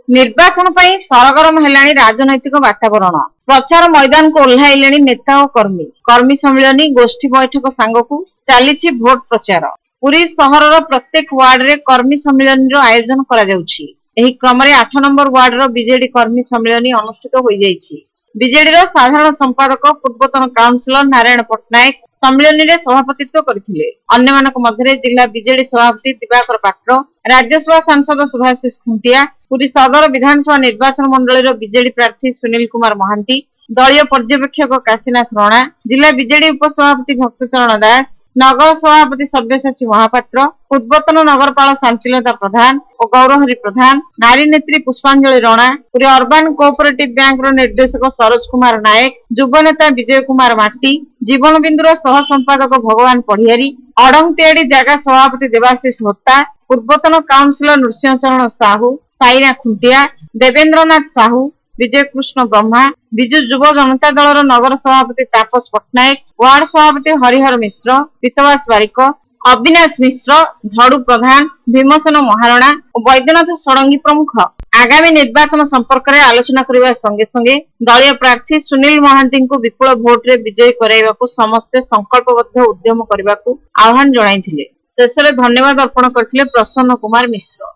निर्वाचन पर सरगरम हेलाणी राजनैतिक वातावरण प्रचार मैदान को ओह्लाइले नेता और कर्मी सम्मिलनी गोष्ठी बैठक सांगकू चली भोट प्रचार। पुरी सहर प्रत्येक वार्ड रे कर्मी सम्मिलनी आयोजन करा जाउछि। एही क्रम रे 8 नंबर वार्ड रो बीजेडी कर्मी सम्मिलनी अनुष्ठित होई जाइछि। बीजेडी रो साधारण संपादक पूर्वतन काउंसिलर नारायण पट्टनायक सम्मिलनी रे सभापतित्व करथिले। अन्य मानक मध्यरे जिला बीजेडी सभापति दिवाकर पात्र, राज्यसभा सांसद सुभाषिष खुंटिया, पुरी सदर विधानसभा निर्वाचन मंडली रो बीजेडी प्रार्थी सुनील कुमार महांती, दलीय पर्यवेक्षक काशीनाथ राणा, जिला बीजेडी उपसभापति भक्तचरण दास, नगर सभापति सव्यसाची महापात्र, पूर्वतन नगरपाल शांतिलता प्रधान और गौरहरी प्रधान, नारी नेत्री Pushpanjali Rana, Puri urban cooperative bank रो निर्देशक सरोज कुमार नायक, युव नेता विजय कुमार माटी, जीवन बिंदुर सह संपादक भगवान पढ़ियारी, अड़ंगतियाड़ी जागा सभापति देवाशीष होता, पूर्वतन काउंसिलर नृसिंह चरण साहू, साइना खुंटिया, देवेंद्रनाथ साहू, विजय कृष्ण ब्रह्मा, विजु युव जनता दल नगर सभापति तापस पट्टनायक, वार्ड सभापति हरिहर मिश्र, पीतवास बारिक, अविनाश मिश्र, धड़ू प्रधान, भीमसेन महारणा और वैद्यनाथ षडंगी प्रमुख आगामी निर्वाचन संपर्क में आलोचना करने संगे संगे दलीय प्रार्थी सुनील महांती को विपुल भोट रे विजयी कराइबाकू समस्ते संकल्पबद्ध उद्यम करने आह्वान जणाइथिले। शेष में धन्यवाद अर्पण करथिले प्रसन्न कुमार मिश्र।